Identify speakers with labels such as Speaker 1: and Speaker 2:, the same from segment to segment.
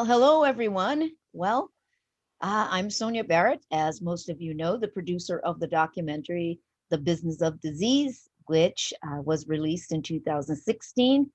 Speaker 1: Hello, everyone. I'm Sonia Barrett, as most of you know, the producer of the documentary, The Business of Disease, which was released in 2016.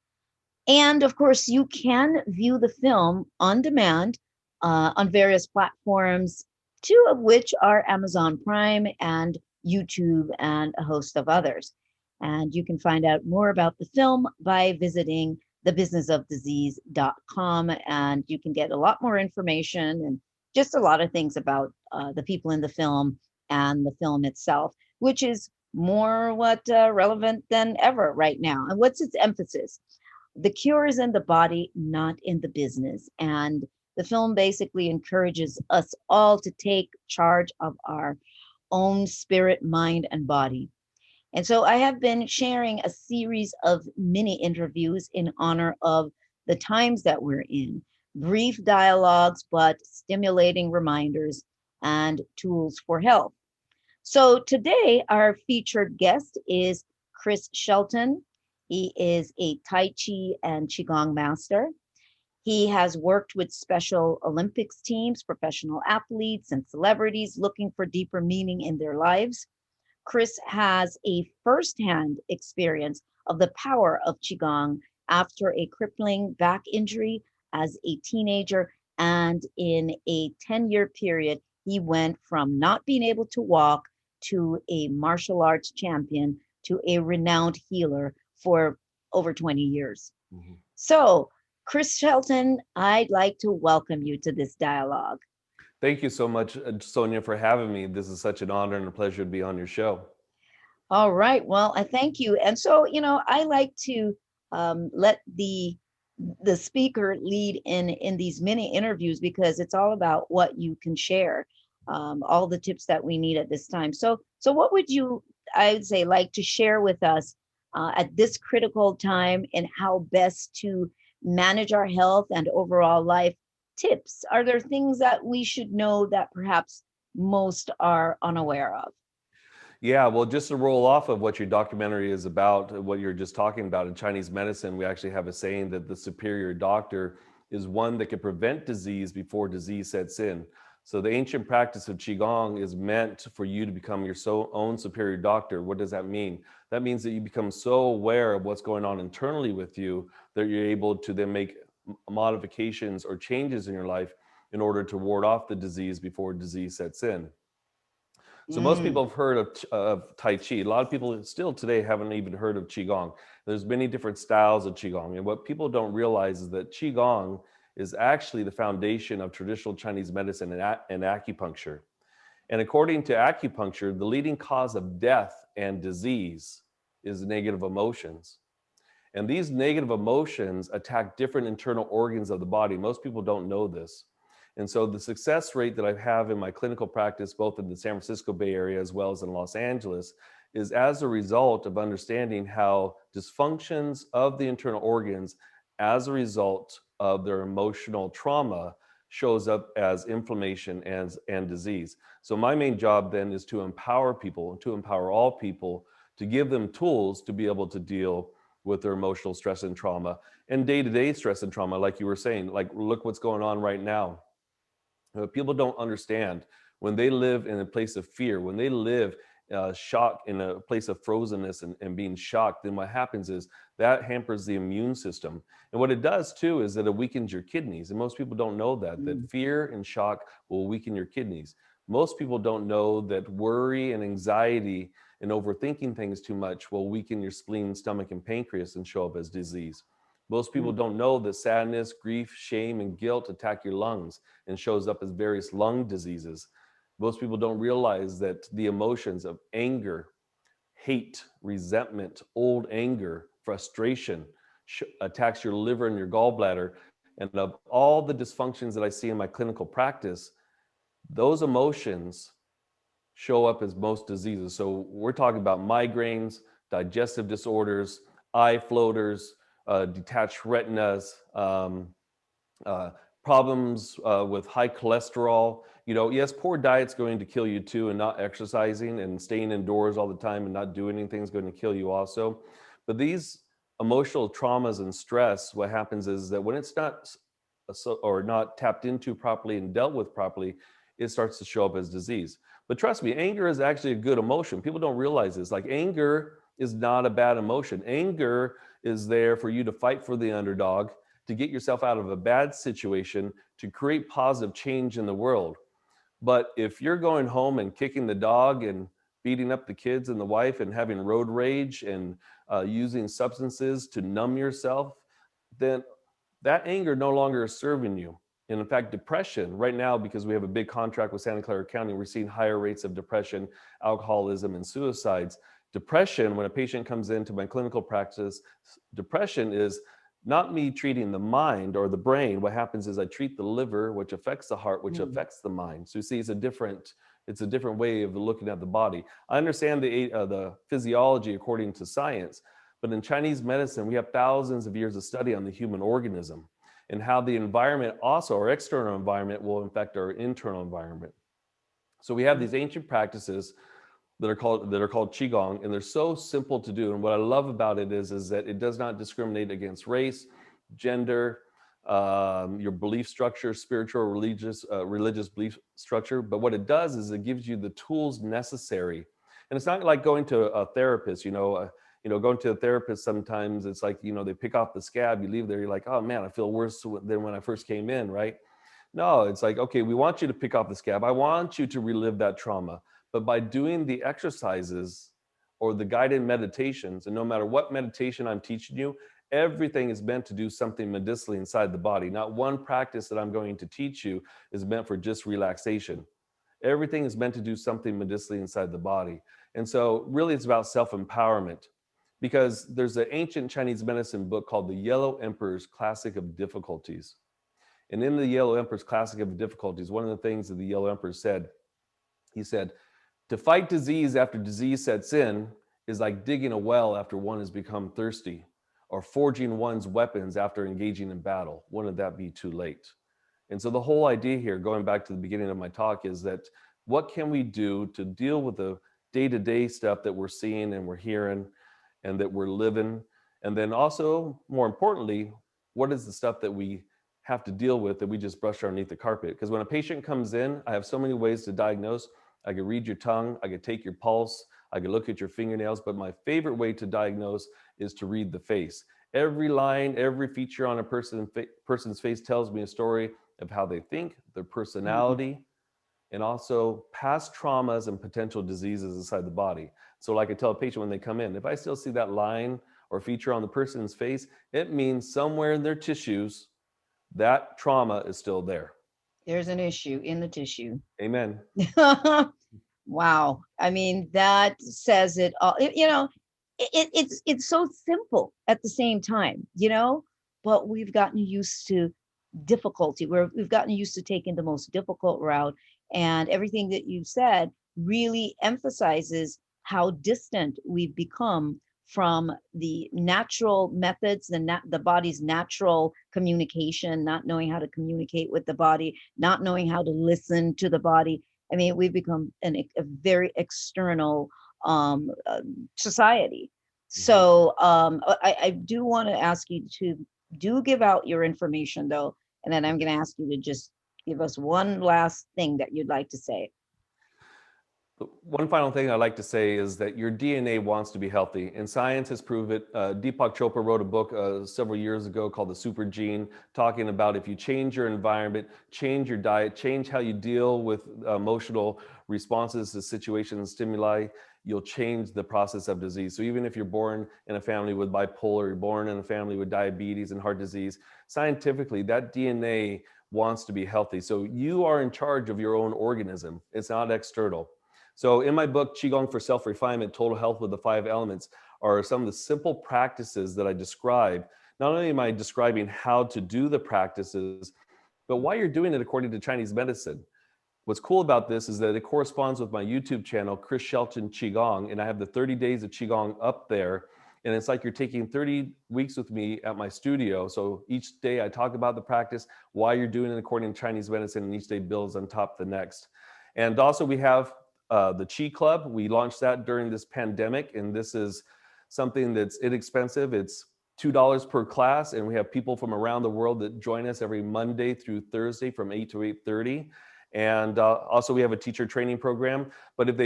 Speaker 1: And of course, you can view the film on demand on various platforms, two of which are Amazon Prime and YouTube, and a host of others. And you can find out more about the film by visiting thebusinessofdisease.com, and you can get a lot more information and just a lot of things about the people in the film and the film itself, which is more relevant than ever right now. And what's its emphasis? The cure is in the body, not in the business. And the film basically encourages us all to take charge of our own spirit, mind, and body. And so I have been sharing a series of mini interviews in honor of the times that we're in, brief dialogues, but stimulating reminders and tools for health. So today, our featured guest is Chris Shelton. He is a Tai Chi and Qigong master. He has worked with Special Olympics teams, professional athletes, and celebrities looking for deeper meaning in their lives. Chris has a firsthand experience of the power of Qigong after a crippling back injury as a teenager. And in a 10-year period, he went from not being able to walk to a martial arts champion to a renowned healer for over 20 years.
Speaker 2: Mhm.
Speaker 1: So, Chris Shelton, I'd like to welcome you to this dialogue.
Speaker 2: Thank you so much, Sonia, for having me. This is such an honor and a pleasure to be on your show.
Speaker 1: All right. Well, I thank you. And so, I like to let the speaker lead in these mini interviews because it's all about what you can share, all the tips that we need at this time. So what would you, I would say, like to share with us at this critical time and how best to manage our health and overall life tips? Are there things that we should know that perhaps most are unaware of?
Speaker 2: Yeah, well, just to roll off of what your documentary is about, what you're just talking about in Chinese medicine, we actually have a saying that the superior doctor is one that can prevent disease before disease sets in. So the ancient practice of Qigong is meant for you to become your own superior doctor. What does that mean? That means that you become so aware of what's going on internally with you that you're able to then make modifications or changes in your life in order to ward off the disease before disease sets in. So most
Speaker 1: Mm,
Speaker 2: people have heard of Tai Chi. A lot of people still today haven't even heard of Qigong. There's many different styles of Qigong. And what people don't realize is that Qigong is actually the foundation of traditional Chinese medicine and acupuncture. And according to acupuncture, the leading cause of death and disease is negative emotions. And these negative emotions attack different internal organs of the body. Most people don't know this. And so the success rate that I have in my clinical practice, both in the San Francisco Bay Area as well as in Los Angeles, is as a result of understanding how dysfunctions of the internal organs as a result of their emotional trauma shows up as inflammation and disease. So my main job then is to empower people, to empower all people, to give them tools to be able to deal with their emotional stress and trauma and day-to-day stress and trauma, like you were saying. Like, look what's going on right now. People don't understand when they live in a place of fear, when they live shock in a place of frozenness and being shocked, then what happens is that hampers the immune system. And what it does too is that it weakens your kidneys. And most people don't know that
Speaker 1: mm,
Speaker 2: fear and shock will weaken your kidneys. Most people don't know that worry and anxiety and overthinking things too much will weaken your spleen, stomach, and pancreas and show up as disease. Most people
Speaker 1: mm,
Speaker 2: don't know that sadness, grief, shame, and guilt attack your lungs and shows up as various lung diseases. Most people don't realize that the emotions of anger, hate, resentment, old anger, frustration attacks your liver and your gallbladder. And of all the dysfunctions that I see in my clinical practice, those emotions show up as most diseases. So we're talking about migraines, digestive disorders, eye floaters, detached retinas, uh, problems with high cholesterol. You know, yes, poor diet's going to kill you too, and not exercising and staying indoors all the time and not doing anything is going to kill you also. But these emotional traumas and stress, what happens is that when it's not or not tapped into properly and dealt with properly, it starts to show up as disease. But trust me, anger is actually a good emotion. People don't realize this. Like, anger is not a bad emotion. Anger is there for you to fight for the underdog, to get yourself out of a bad situation, to create positive change in the world. But if you're going home and kicking the dog and beating up the kids and the wife and having road rage and using substances to numb yourself, then that anger no longer is serving you. And in fact, depression right now, because we have a big contract with Santa Clara County, we're seeing higher rates of depression, alcoholism, and suicides. Depression, when a patient comes into my clinical practice, depression is not me treating the mind or the brain. What happens is I treat the liver, which affects the heart, which affects the mind. So you see, it's a different way of looking at the body. I understand the physiology according to science, but in Chinese medicine, we have thousands of years of study on the human organism and how the environment, also our external environment, will affect our internal environment. So we have these ancient practices that are called Qigong, and they're so simple to do. And what I love about it is that it does not discriminate against race, gender, your belief structure, spiritual, religious belief structure. But what it does is it gives you the tools necessary. And it's not like going to a therapist. Going to a therapist, sometimes it's like, they pick off the scab, you leave there, you're like, oh man, I feel worse than when I first came in, right? No, it's like, okay, we want you to pick off the scab. I want you to relive that trauma. But by doing the exercises or the guided meditations, and no matter what meditation I'm teaching you, everything is meant to do something medicinally inside the body. Not one practice that I'm going to teach you is meant for just relaxation. Everything is meant to do something medicinally inside the body. And so really it's about self-empowerment, because there's an ancient Chinese medicine book called The Yellow Emperor's Classic of Difficulties. And in the Yellow Emperor's Classic of Difficulties, one of the things that the Yellow Emperor said, he said, to fight disease after disease sets in is like digging a well after one has become thirsty, or forging one's weapons after engaging in battle. Wouldn't that be too late? And so the whole idea here, going back to the beginning of my talk, is that what can we do to deal with the day-to-day stuff that we're seeing and we're hearing and that we're living? And then also, more importantly, what is the stuff that we have to deal with that we just brush underneath the carpet? Because when a patient comes in, I have so many ways to diagnose. I could read your tongue, I could take your pulse, I could look at your fingernails, but my favorite way to diagnose is to read the face. Every line, every feature on a person's face tells me a story of how they think, their personality, and also past traumas and potential diseases inside the body. So like I tell a patient when they come in, if I still see that line or feature on the person's face, it means somewhere in their tissues, that trauma is still there.
Speaker 1: There's an issue in the tissue.
Speaker 2: Amen.
Speaker 1: Wow. I mean, that says it all. It's so simple at the same time, but we've gotten used to difficulty, where we've gotten used to taking the most difficult route. And everything that you've said really emphasizes how distant we've become from the natural methods, the body's natural communication, not knowing how to communicate with the body, not knowing how to listen to the body. I mean, we've become a very external society. So I do want to ask you to do give out your information, though, and then I'm going to ask you to just give us one last thing that you'd like to say.
Speaker 2: One final thing I'd like to say is that your DNA wants to be healthy, and science has proved it. Deepak Chopra wrote a book several years ago called The Super Gene, talking about if you change your environment, change your diet, change how you deal with emotional responses to situations and stimuli, you'll change the process of disease. So even if you're born in a family with bipolar, you're born in a family with diabetes and heart disease, scientifically, that DNA wants to be healthy. So you are in charge of your own organism. It's not external. So in my book, Qigong for Self-Refinement, Total Health with the 5 Elements, are some of the simple practices that I describe. Not only am I describing how to do the practices, but why you're doing it according to Chinese medicine. What's cool about this is that it corresponds with my YouTube channel, Shelton Qigong, and I have the 30 days of Qigong up there. And it's like you're taking 30 weeks with me at my studio. So each day I talk about the practice, why you're doing it according to Chinese medicine, and each day builds on top of the next. And also we have the Qi Club. We launched that during this pandemic, and this is something that's inexpensive. It's $2 per class, and we have people from around the world that join us every Monday through Thursday from 8 to 8:30. And also we have a teacher training program. But if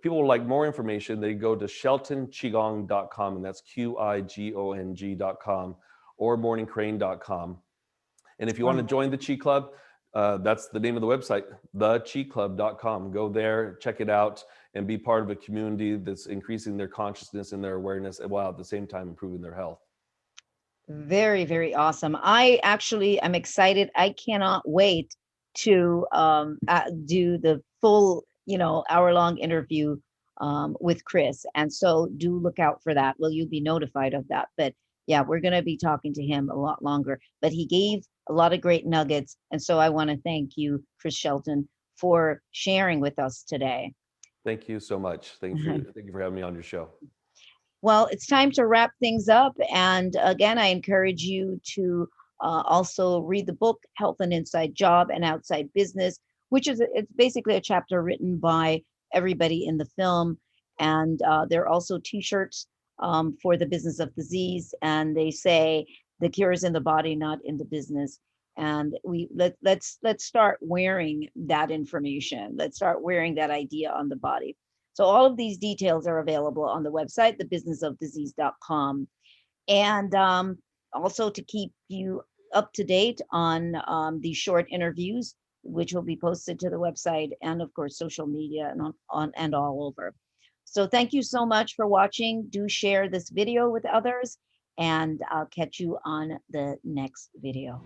Speaker 2: people would like more information, they go to sheltonqigong.com, and that's QIGONG.com, or morningcrane.com. And if you want to join the Chi Club, that's the name of the website, thechiclub.com. Go there, check it out, and be part of a community that's increasing their consciousness and their awareness, while at the same time improving their health.
Speaker 1: Very, very awesome. I actually am excited. I cannot wait to do the full, hour-long interview with Chris. And so do look out for that. Will you be notified of that? But yeah, we're going to be talking to him a lot longer. But he gave a lot of great nuggets. And so I want to thank you, Chris Shelton, for sharing with us today.
Speaker 2: Thank you so much. Thank you for having me on your show.
Speaker 1: Well, it's time to wrap things up. And again, I encourage you to also read the book, Health and Inside Job and Outside Business, which it's basically a chapter written by everybody in the film. And there are also T-shirts for the business of disease. And they say, the cure is in the body, not in the business. And let's start wearing that information. Let's start wearing that idea on the body. So all of these details are available on the website, thebusinessofdisease.com. And also to keep you up to date on these short interviews, which will be posted to the website and of course, social media and all over. So thank you so much for watching. Do share this video with others, and I'll catch you on the next video.